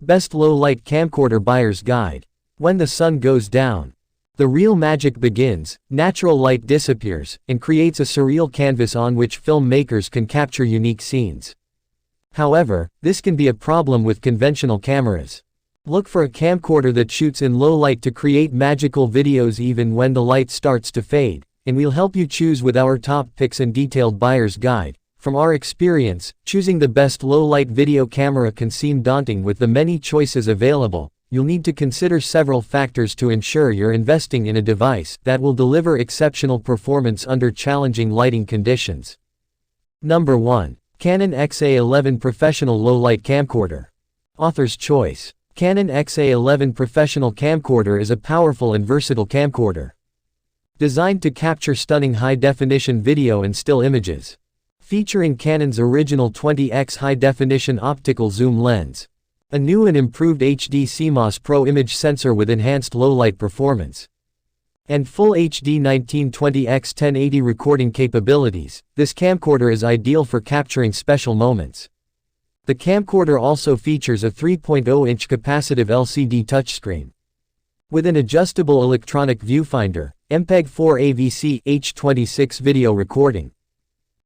Best Low Light Camcorder Buyer's Guide. When the sun goes down, the real magic begins, natural light disappears, and creates a surreal canvas on which filmmakers can capture unique scenes. However, this can be a problem with conventional cameras. Look for a camcorder that shoots in low light to create magical videos even when the light starts to fade, and we'll help you choose with our top picks and detailed buyer's guide. From our experience, choosing the best low light video camera can seem daunting with the many choices available. You'll need to consider several factors to ensure you're investing in a device that will deliver exceptional performance under challenging lighting conditions. Number 1. Canon XA11 Professional Low Light Camcorder. Author's Choice. Canon XA11 Professional Camcorder is a powerful and versatile camcorder. Designed to capture stunning high-definition video and still images. Featuring Canon's original 20x high-definition optical zoom lens. A new and improved HD CMOS Pro image sensor with enhanced low-light performance. And full HD 1920x 1080 recording capabilities, this camcorder is ideal for capturing special moments. The camcorder also features a 3.0-inch capacitive LCD touchscreen. With an adjustable electronic viewfinder, MPEG-4 AVC H26 video recording,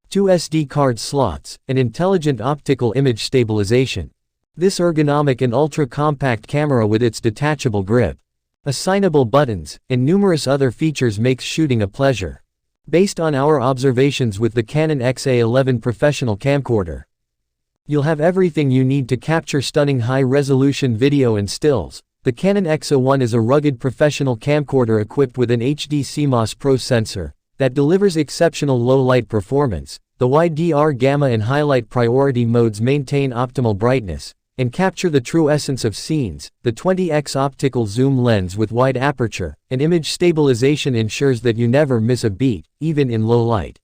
2 SD card slots, and intelligent optical image stabilization. This ergonomic and ultra-compact camera with its detachable grip, assignable buttons, and numerous other features makes shooting a pleasure. Based on our observations with the Canon XA11 Professional Camcorder, you'll have everything you need to capture stunning high-resolution video and stills. The Canon X01 is a rugged professional camcorder equipped with an HD CMOS Pro sensor that delivers exceptional low-light performance. The YDR Gamma and Highlight priority modes maintain optimal brightness and capture the true essence of scenes. The 20x optical zoom lens with wide aperture and image stabilization ensures that you never miss a beat, even in low light.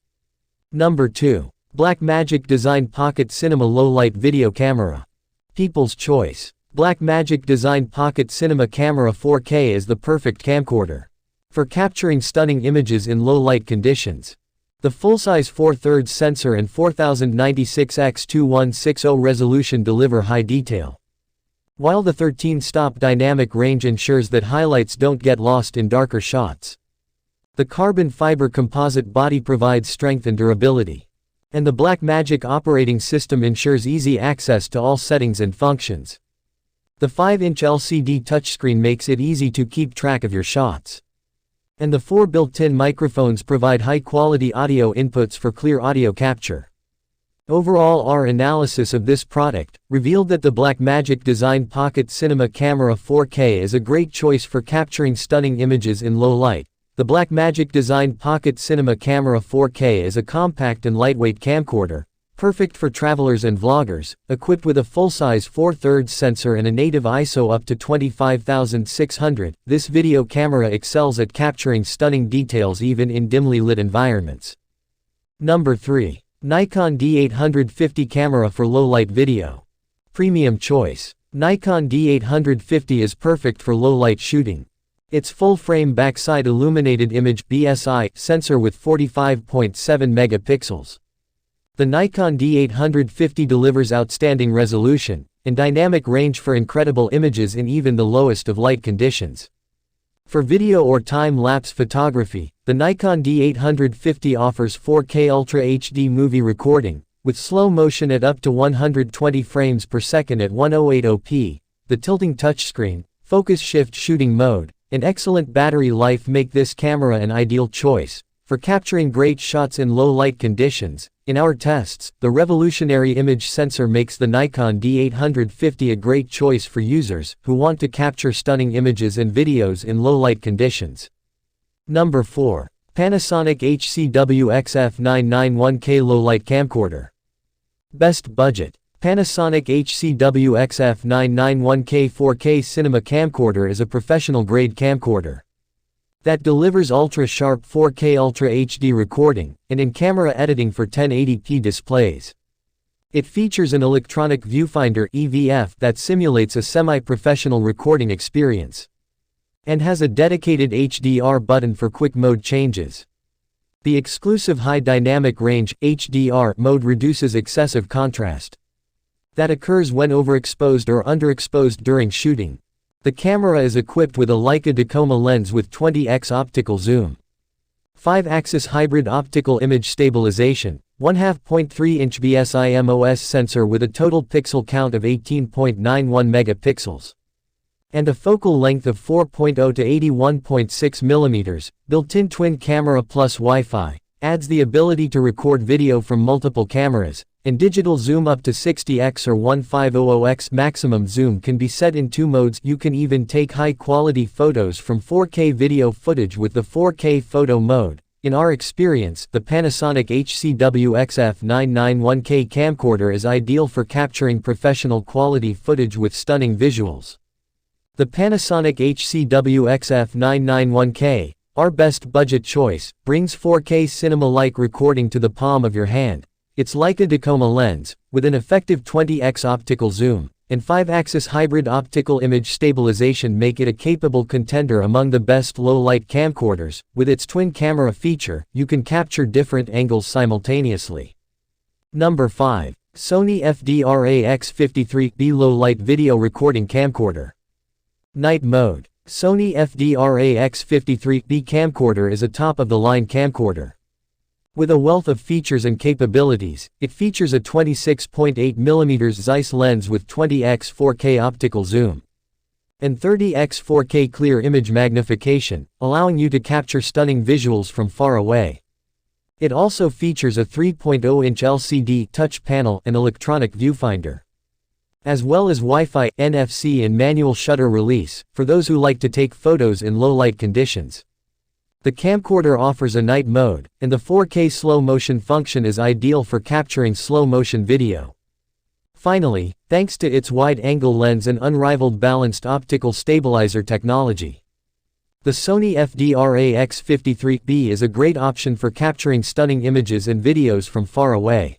Number 2. Blackmagic Designed Pocket Cinema Low Light Video Camera. People's Choice. Blackmagic Designed Pocket Cinema Camera 4K is the perfect camcorder for capturing stunning images in low light conditions. The full-size 4/3 sensor and 4096x2160 resolution deliver high detail, while the 13-stop dynamic range ensures that highlights don't get lost in darker shots. The carbon fiber composite body provides strength and durability, and the Blackmagic operating system ensures easy access to all settings and functions. The 5-inch LCD touchscreen makes it easy to keep track of your shots. And the 4 built-in microphones provide high-quality audio inputs for clear audio capture. Overall, our analysis of this product revealed that the Blackmagic Designed Pocket Cinema Camera 4K is a great choice for capturing stunning images in low light. The Blackmagic Designed Pocket Cinema Camera 4K is a compact and lightweight camcorder, perfect for travelers and vloggers, equipped with a full-size 4/3 sensor and a native ISO up to 25,600. This video camera excels at capturing stunning details even in dimly lit environments. Number 3. Nikon D850 Camera for Low-Light Video. Premium Choice. Nikon D850 is perfect for low-light shooting. Its full-frame backside illuminated image BSI sensor with 45.7 megapixels. The Nikon D850 delivers outstanding resolution and dynamic range for incredible images in even the lowest of light conditions. For video or time-lapse photography, the Nikon D850 offers 4K Ultra HD movie recording, with slow motion at up to 120 frames per second at 1080p. The tilting touchscreen, focus shift shooting mode, and excellent battery life make this camera an ideal choice for capturing great shots in low light conditions. In our tests, the revolutionary image sensor makes the Nikon D850 a great choice for users who want to capture stunning images and videos in low light conditions. Number 4. Panasonic HCW XF991K Low Light Camcorder. Best Budget. Panasonic HCW XF991K 4K Cinema Camcorder is a professional-grade camcorder that delivers ultra-sharp 4K Ultra HD recording and in-camera editing for 1080p displays. It features an electronic viewfinder (EVF) that simulates a semi-professional recording experience and has a dedicated HDR button for quick mode changes. The exclusive High Dynamic Range (HDR) mode reduces excessive contrast, that occurs when overexposed or underexposed during shooting. The camera is equipped with a Leica Tacoma lens with 20x optical zoom. 5-axis hybrid optical image stabilization, 1/2.3-inch BSI-MOS sensor with a total pixel count of 18.91 megapixels. And a focal length of 4.0 to 81.6 mm, built-in twin camera plus Wi-Fi, adds the ability to record video from multiple cameras, and digital zoom up to 60x or 1500x. Maximum zoom can be set in 2 modes. You can even take high-quality photos from 4K video footage with the 4K photo mode. In our experience, the Panasonic HCW XF991K camcorder is ideal for capturing professional quality footage with stunning visuals. The Panasonic HCW XF991K, our best budget choice, brings 4K cinema-like recording to the palm of your hand. Its Leica Tacoma lens, with an effective 20x optical zoom, and 5-axis hybrid optical image stabilization make it a capable contender among the best low-light camcorders. With its twin camera feature, you can capture different angles simultaneously. Number 5. Sony FD AX53 Low-Light Video Recording Camcorder. Night Mode. Sony FD AX53 camcorder is a top-of-the-line camcorder. With a wealth of features and capabilities, it features a 26.8mm Zeiss lens with 20x 4K optical zoom and 30x 4K clear image magnification, allowing you to capture stunning visuals from far away. It also features a 3.0-inch LCD touch panel and electronic viewfinder, as well as Wi-Fi, NFC and manual shutter release, for those who like to take photos in low-light conditions. The camcorder offers a night mode, and the 4K slow motion function is ideal for capturing slow motion video. Finally, thanks to its wide-angle lens and unrivaled balanced optical stabilizer technology, the Sony FD AX53 is a great option for capturing stunning images and videos from far away.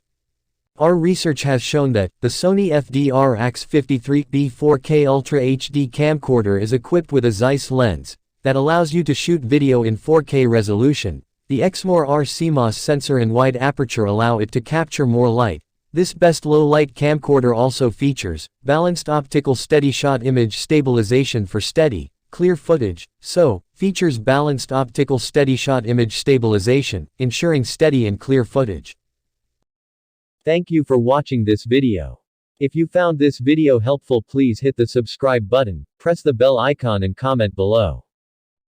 Our research has shown that the Sony FD AX53 4K Ultra HD camcorder is equipped with a Zeiss lens that allows you to shoot video in 4K resolution. The XMOR CMOS sensor and wide aperture allow it to capture more light. This best low-light camcorder also features balanced optical steady shot image stabilization for steady, clear footage, features balanced optical steady shot image stabilization, ensuring steady and clear footage. Thank you for watching this video. If you found this video helpful, please hit the subscribe button, press the bell icon and comment below.